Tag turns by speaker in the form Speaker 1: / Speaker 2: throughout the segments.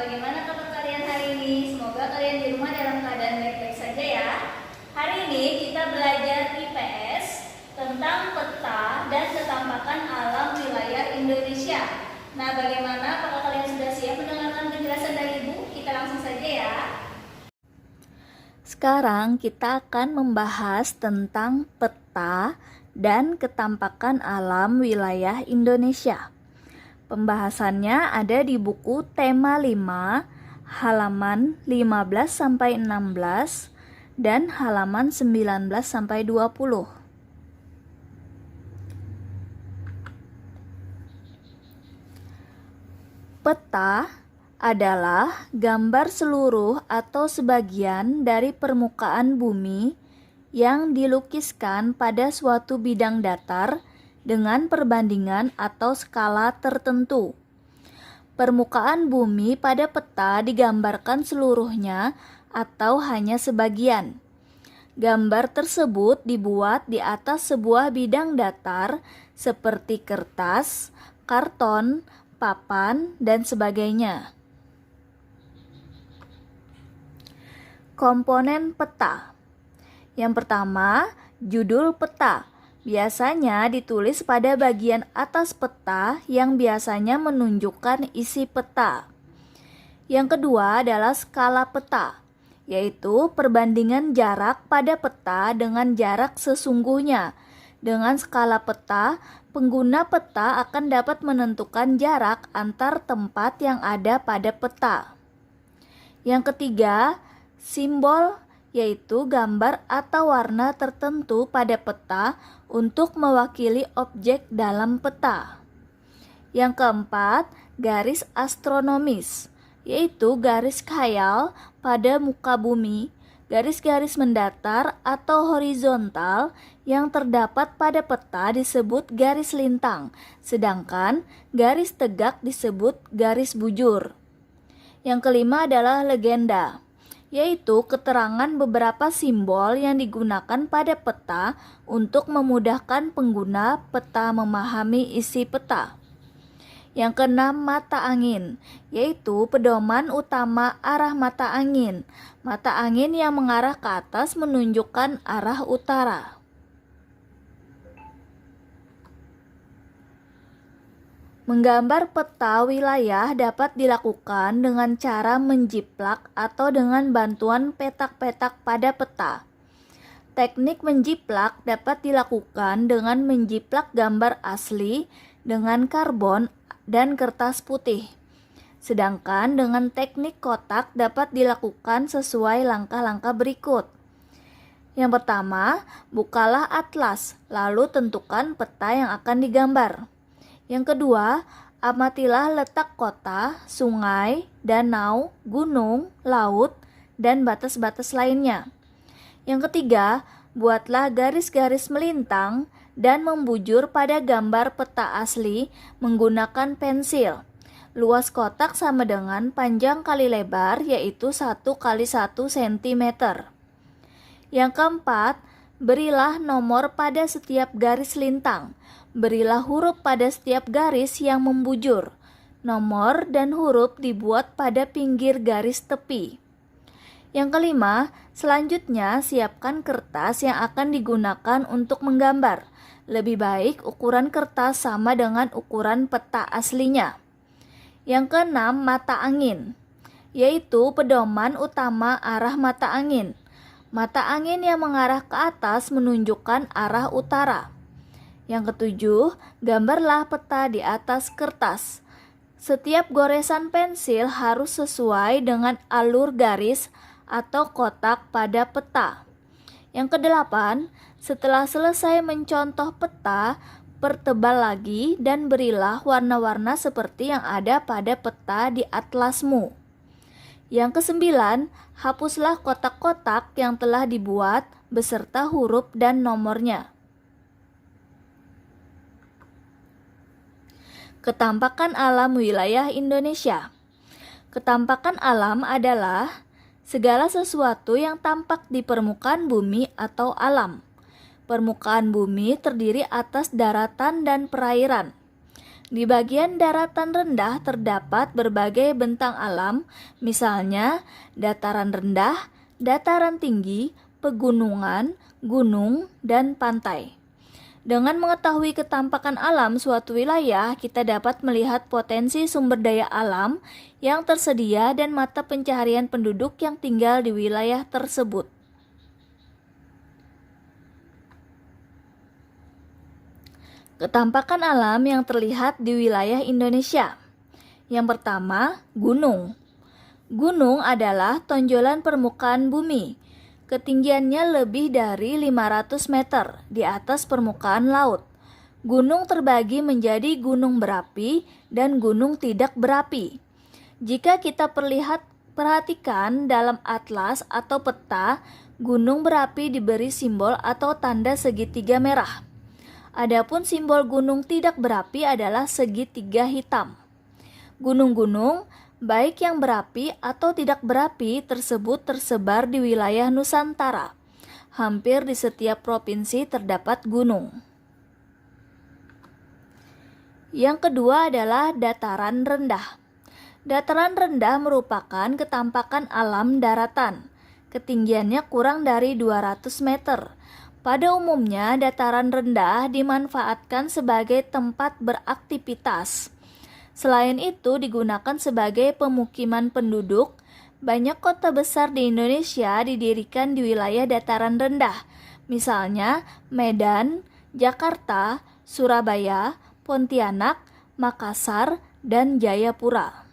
Speaker 1: bagaimana kabar kalian hari ini? Semoga kalian di rumah dalam keadaan baik-baik saja ya. Hari ini kita belajar IPS tentang peta dan ketampakan alam wilayah Indonesia. Nah, bagaimana? Apakah kalian sudah siap mendengarkan penjelasan dari Ibu? Kita langsung saja ya.
Speaker 2: Sekarang kita akan membahas tentang peta dan ketampakan alam wilayah Indonesia. Pembahasannya ada di buku tema 5, halaman 15-16 dan halaman 19-20. Peta adalah gambar seluruh atau sebagian dari permukaan bumi yang dilukiskan pada suatu bidang datar dengan perbandingan atau skala tertentu. Permukaan bumi pada peta digambarkan seluruhnya atau hanya sebagian. Gambar tersebut dibuat di atas sebuah bidang datar seperti kertas, karton, papan, dan sebagainya. Komponen peta. Yang pertama, judul peta. Biasanya ditulis pada bagian atas peta yang biasanya menunjukkan isi peta. Yang kedua adalah skala peta, yaitu perbandingan jarak pada peta dengan jarak sesungguhnya. Dengan skala peta, pengguna peta akan dapat menentukan jarak antar tempat yang ada pada peta. Yang ketiga, simbol, yaitu gambar atau warna tertentu pada peta untuk mewakili objek dalam peta. Yang keempat, garis astronomis, yaitu garis khayal pada muka bumi, garis-garis mendatar atau horizontal yang terdapat pada peta disebut garis lintang, sedangkan garis tegak disebut garis bujur. Yang kelima adalah legenda, yaitu keterangan beberapa simbol yang digunakan pada peta untuk memudahkan pengguna peta memahami isi peta. Yang keenam, mata angin, yaitu pedoman utama arah mata angin. Mata angin yang mengarah ke atas menunjukkan arah utara. Menggambar peta wilayah dapat dilakukan dengan cara menjiplak atau dengan bantuan petak-petak pada peta. Teknik menjiplak dapat dilakukan dengan menjiplak gambar asli dengan karbon dan kertas putih. Sedangkan dengan teknik kotak dapat dilakukan sesuai langkah-langkah berikut. Yang pertama, bukalah atlas, lalu tentukan peta yang akan digambar. Yang kedua, amatilah letak kota, sungai, danau, gunung, laut, dan batas-batas lainnya. Yang ketiga, buatlah garis-garis melintang dan membujur pada gambar peta asli menggunakan pensil. Luas kotak sama dengan panjang kali lebar, yaitu 1 kali 1 cm. Yang keempat, berilah nomor pada setiap garis lintang. Berilah huruf pada setiap garis yang membujur. Nomor dan huruf dibuat pada pinggir garis tepi. Yang kelima, selanjutnya siapkan kertas yang akan digunakan untuk menggambar. Lebih baik ukuran kertas sama dengan ukuran peta aslinya. Yang keenam, mata angin, yaitu pedoman utama arah mata angin. Mata angin yang mengarah ke atas menunjukkan arah utara. Yang ketujuh, gambarlah peta di atas kertas. Setiap goresan pensil harus sesuai dengan alur garis atau kotak pada peta. Yang kedelapan, setelah selesai mencontoh peta, pertebal lagi dan berilah warna-warna seperti yang ada pada peta di atlasmu. Yang kesembilan, hapuslah kotak-kotak yang telah dibuat beserta huruf dan nomornya. Ketampakan alam wilayah Indonesia. Ketampakan alam adalah segala sesuatu yang tampak di permukaan bumi atau alam. Permukaan bumi terdiri atas daratan dan perairan. Di bagian daratan rendah terdapat berbagai bentang alam, misalnya dataran rendah, dataran tinggi, pegunungan, gunung, dan pantai. Dengan mengetahui ketampakan alam suatu wilayah, kita dapat melihat potensi sumber daya alam yang tersedia dan mata pencaharian penduduk yang tinggal di wilayah tersebut. Ketampakan alam yang terlihat di wilayah Indonesia. Yang pertama, gunung. Gunung adalah tonjolan permukaan bumi. Ketinggiannya lebih dari 500 meter di atas permukaan laut. Gunung terbagi menjadi gunung berapi dan gunung tidak berapi. Jika kita perhatikan dalam atlas atau peta, gunung berapi diberi simbol atau tanda segitiga merah. Adapun simbol gunung tidak berapi adalah segitiga hitam. Gunung-gunung, baik yang berapi atau tidak berapi, tersebut tersebar di wilayah Nusantara. Hampir di setiap provinsi terdapat gunung. Yang kedua adalah dataran rendah. Dataran rendah merupakan ketampakan alam daratan. Ketinggiannya kurang dari 200 meter. Pada umumnya, dataran rendah dimanfaatkan sebagai tempat beraktivitas. Selain itu, digunakan sebagai pemukiman penduduk. Banyak kota besar di Indonesia didirikan di wilayah dataran rendah, misalnya Medan, Jakarta, Surabaya, Pontianak, Makassar, dan Jayapura.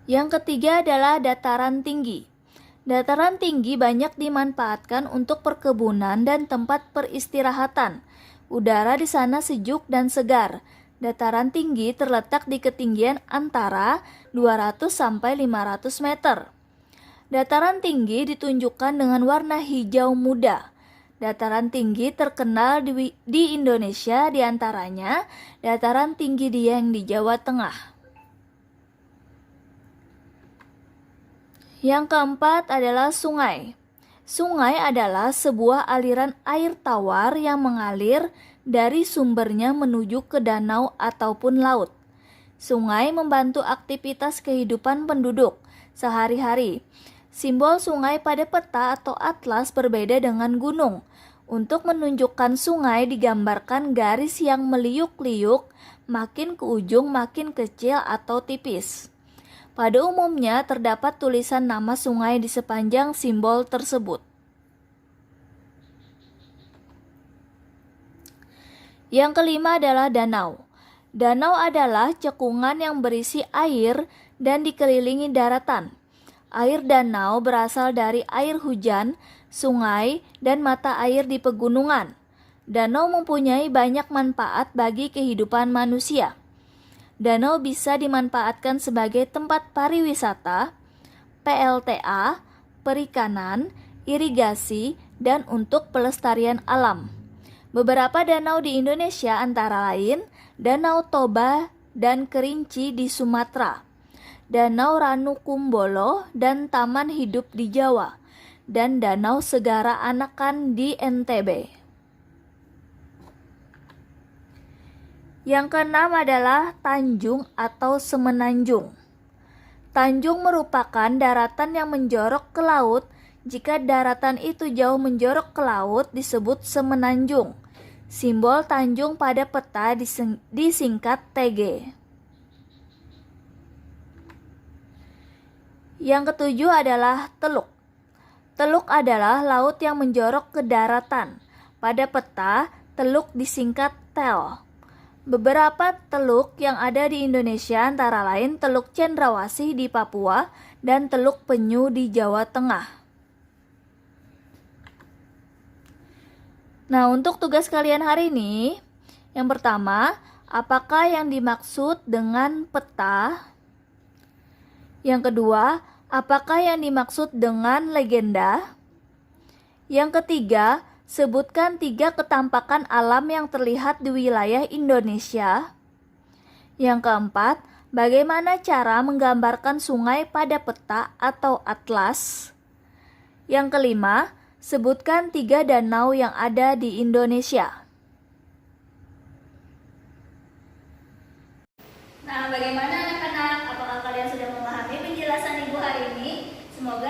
Speaker 2: Yang ketiga adalah dataran tinggi. Dataran tinggi banyak dimanfaatkan untuk perkebunan dan tempat peristirahatan. Udara di sana sejuk dan segar. Dataran tinggi terletak di ketinggian antara 200 sampai 500 meter. Dataran tinggi ditunjukkan dengan warna hijau muda. Dataran tinggi terkenal di Indonesia, diantaranya dataran tinggi Dieng di Jawa Tengah. Yang keempat adalah sungai. Sungai adalah sebuah aliran air tawar yang mengalir dari sumbernya menuju ke danau ataupun laut. Sungai membantu aktivitas kehidupan penduduk sehari-hari. Simbol sungai pada peta atau atlas berbeda dengan gunung. Untuk menunjukkan sungai digambarkan garis yang meliuk-liuk, makin ke ujung makin kecil atau tipis. Pada umumnya terdapat tulisan nama sungai di sepanjang simbol tersebut. Yang kelima adalah danau. Danau adalah cekungan yang berisi air dan dikelilingi daratan. Air danau berasal dari air hujan, sungai, dan mata air di pegunungan. Danau mempunyai banyak manfaat bagi kehidupan manusia. Danau bisa dimanfaatkan sebagai tempat pariwisata, PLTA, perikanan, irigasi, dan untuk pelestarian alam. Beberapa danau di Indonesia antara lain Danau Toba dan Kerinci di Sumatera, Danau Ranukumbolo dan Taman Hidup di Jawa, dan Danau Segara Anakan di NTB. Yang keenam adalah tanjung atau semenanjung. Tanjung merupakan daratan yang menjorok ke laut. Jika daratan itu jauh menjorok ke laut disebut semenanjung. Simbol tanjung pada peta disingkat TG. Yang ketujuh adalah teluk. Teluk adalah laut yang menjorok ke daratan. Pada peta, teluk disingkat TEL. Beberapa teluk yang ada di Indonesia antara lain Teluk Cendrawasih di Papua dan Teluk Penyu di Jawa Tengah. Nah, untuk tugas kalian hari ini, yang pertama, apakah yang dimaksud dengan peta? Yang kedua, apakah yang dimaksud dengan legenda? Yang ketiga, sebutkan 3 ketampakan alam yang terlihat di wilayah Indonesia. Yang keempat, bagaimana cara menggambarkan sungai pada peta atau atlas? Yang kelima, sebutkan 3 danau yang ada di Indonesia.
Speaker 1: Nah, bagaimana anak-anak? Apakah kalian sudah memahami penjelasan Ibu hari ini? Semoga